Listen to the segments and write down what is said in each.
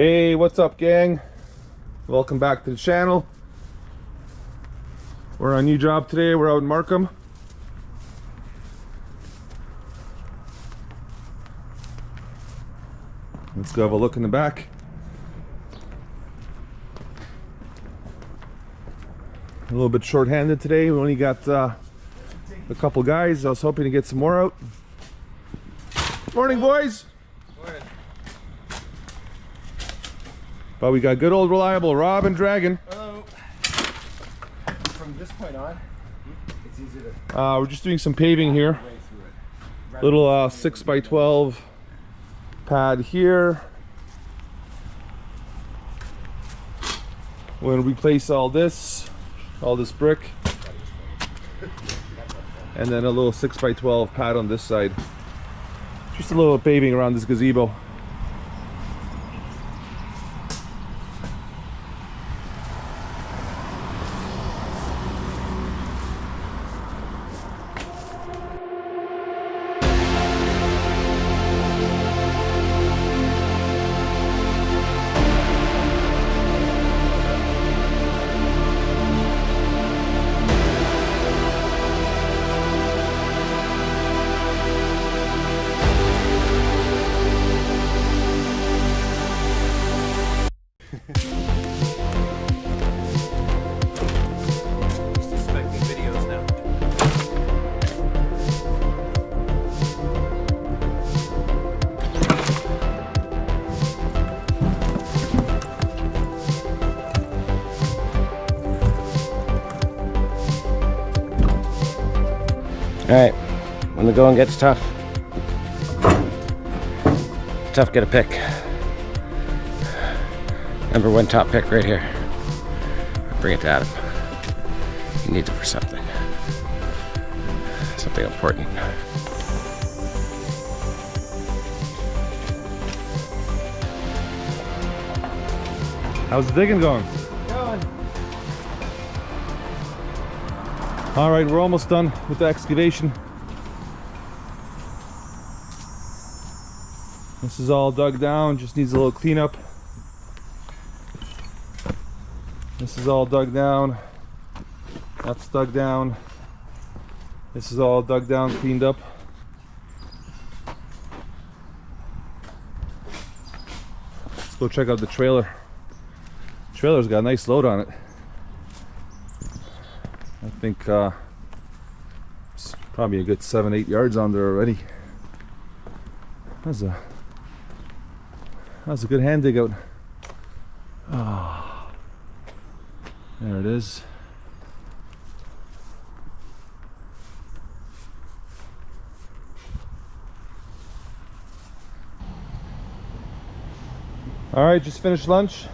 Hey, what's up, gang? Welcome back to the channel. We're on a new job today. We're out in Markham. Let's go have a look in the back. A little bit short-handed today. We only got a couple guys. I was hoping to get some more out. Morning, boys. Morning. But we got good old reliable Rob and Dragon. Hello. From this point on, it's easy to We're just doing some paving here. way through it. Little 6x12 pad here. We're gonna replace all this brick, and then a little 6x12 pad on this side. Just a little paving around this gazebo. Expecting videos now. Alright, when the going gets tough, to get a pick. Number one top pick right here. Bring it to Adam. He needs it for something. Something important. How's the digging going? All right, we're almost done with the excavation. This is all dug down, just needs a little cleanup. This is all dug down. That's dug down. This is all dug down, cleaned up. Let's go check out the trailer. The trailer's got a nice load on it. I think it's probably a good 7-8 yards on there already. That's a good hand dig out. Oh, there it is. All right, just finished lunch,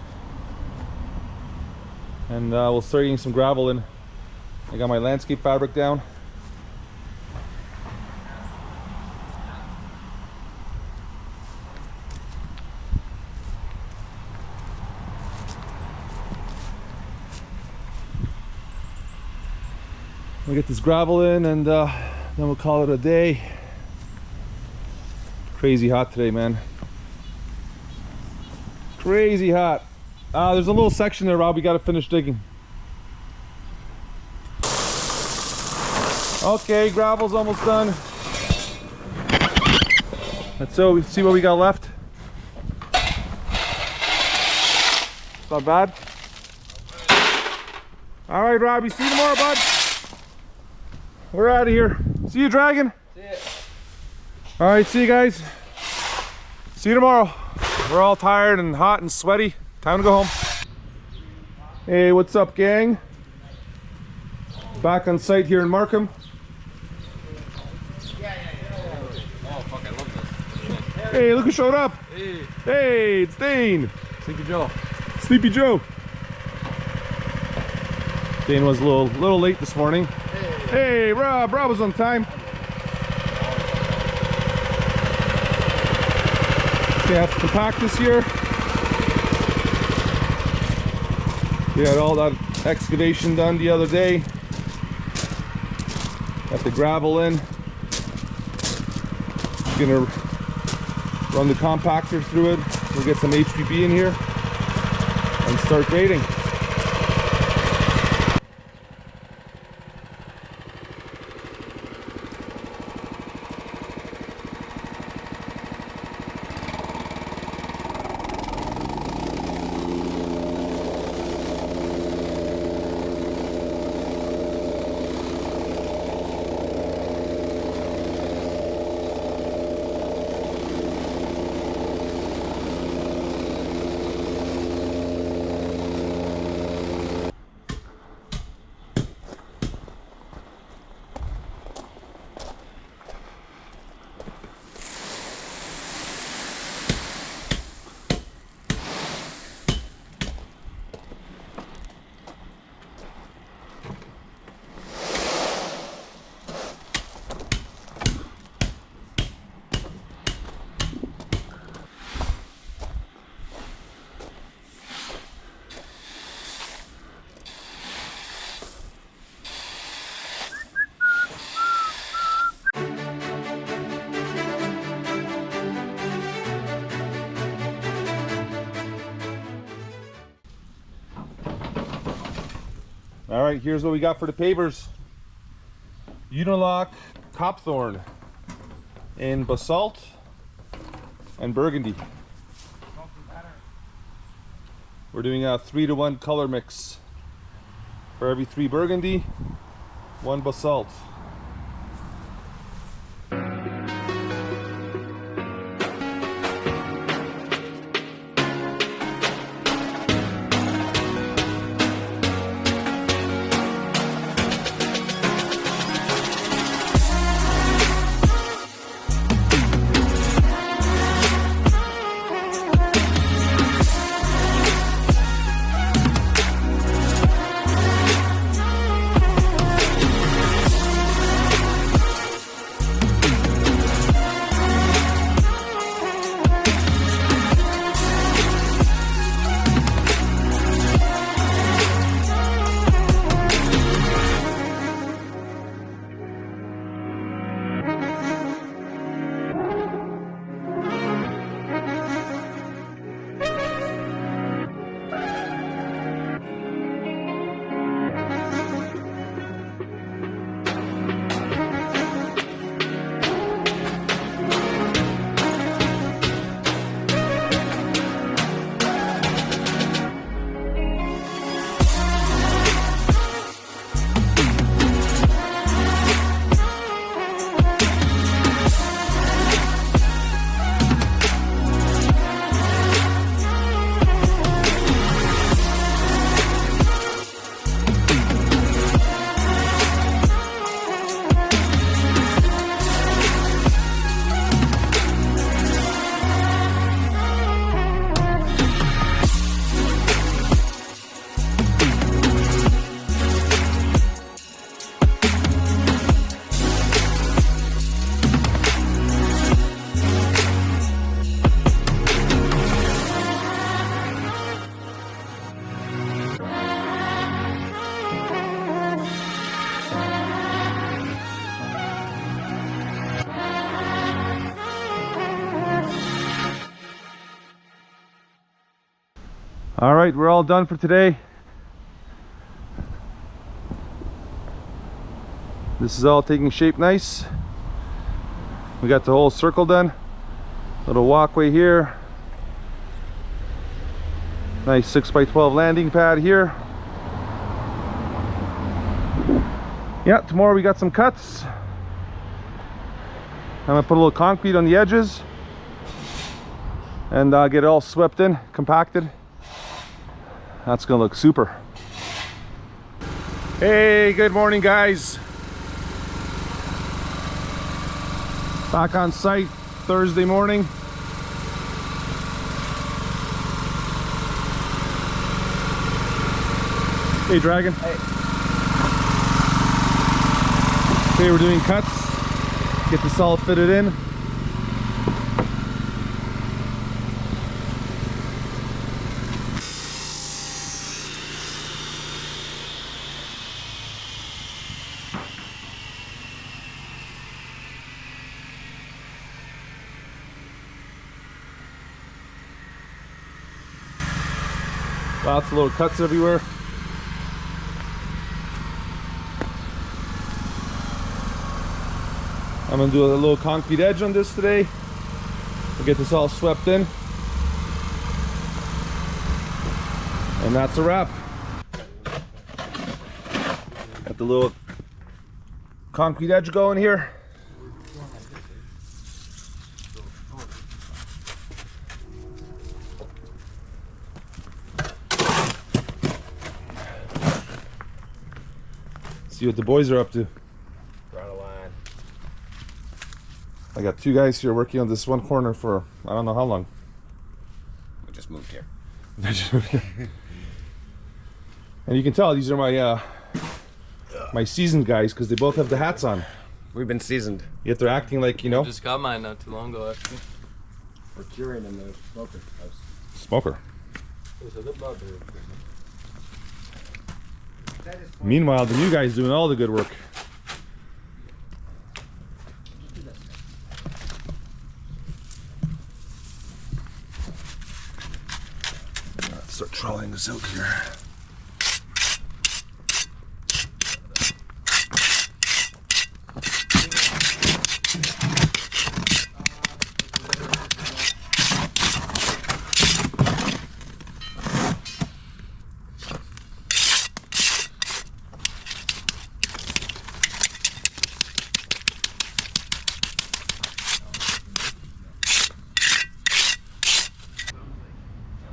and we'll start getting some gravel in. I got my landscape fabric down. We'll get this gravel in, and then we'll call it a day. Crazy hot today, man. Crazy hot. There's a little section there, Rob, we gotta finish digging. Okay, gravel's almost done. Let's see what we got left. It's not bad. All right, Robbie, see you tomorrow, bud. We're out of here. See you, Dragon. See ya. All right, see you guys. See you tomorrow. We're all tired and hot and sweaty. Time to go home. Hey, what's up, gang? Back on site here in Markham. Oh fuck, I love this. Hey, look who showed up. Hey. Hey, it's Dane. Sleepy Joe. Sleepy Joe. Dane was a little late this morning. Hey, Rob was on time. We have to compact this here. We had all that excavation done the other day. Got the gravel in. Gonna run the compactor through it. We'll get some HPB in here and start grading. All right, here's what we got for the pavers. Unilock Copthorne in basalt and burgundy. We're doing a 3-to-1 color mix. For every 3 burgundy, 1 basalt. All right, we're all done for today. This is all taking shape nice. We got the whole circle done. Little walkway here. Nice 6x12 landing pad here. Yeah, tomorrow we got some cuts. I'm gonna put a little concrete on the edges and get it all swept in, compacted. That's gonna look super. Hey, good morning, guys. Back on site Thursday morning. Hey, Dragon. Hey. Okay, we're doing cuts. Get this all fitted in. Lots of little cuts everywhere. I'm gonna do a little concrete edge on this today. We'll get this all swept in. And that's a wrap. Got the little concrete edge going here. See what the boys are up to. Brought a line. I got 2 guys here working on this one corner for I don't know how long. We just moved here. And you can tell these are my seasoned guys because they both have the hats on. We've been seasoned. Yet they're acting like, you know. Just got mine not too long ago, actually. We're curing in the smoker house. Smoker. Meanwhile, the new guy's doing all the good work. Let's start trolling this out here.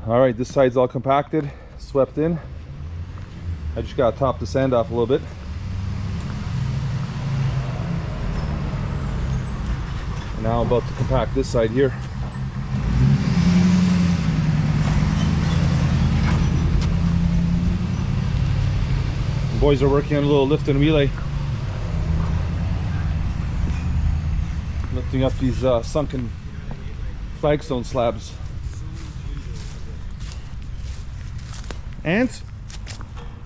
All right, this side's all compacted, swept in. I just gotta top the sand off a little bit. And now I'm about to compact this side here. The boys are working on a little lift and relay. Lifting up these sunken flagstone slabs. Ants?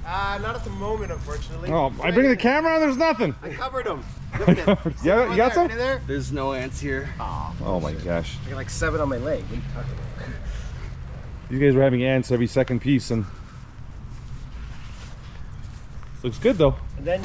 Not at the moment, unfortunately. Oh, I bring the camera and there's nothing. I covered them. Yeah, you got some? There? There's no ants here. Oh my gosh. I got like 7 on my leg. What are you talking about? You guys were having ants every second piece and this looks good though. And then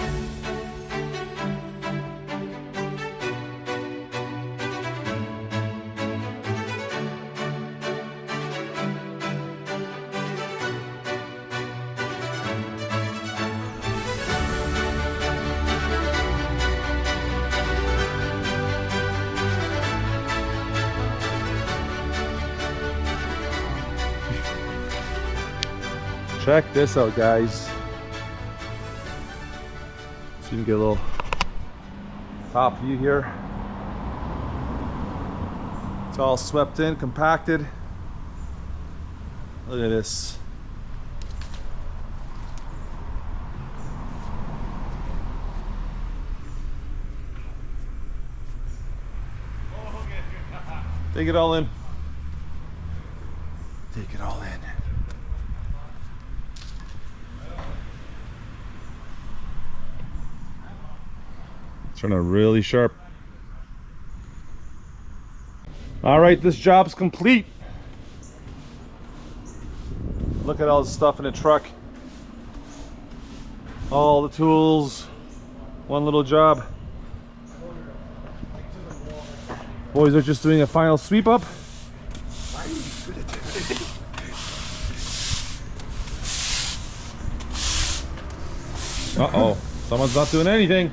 check this out, guys. So you can get a little top view here. It's all swept in, compacted. Look at this. Take it all in. Take it all in. Turn it really sharp. All right, this job's complete. Look at all the stuff in the truck. All the tools, one little job. Boys are just doing a final sweep up. Uh-oh, someone's not doing anything.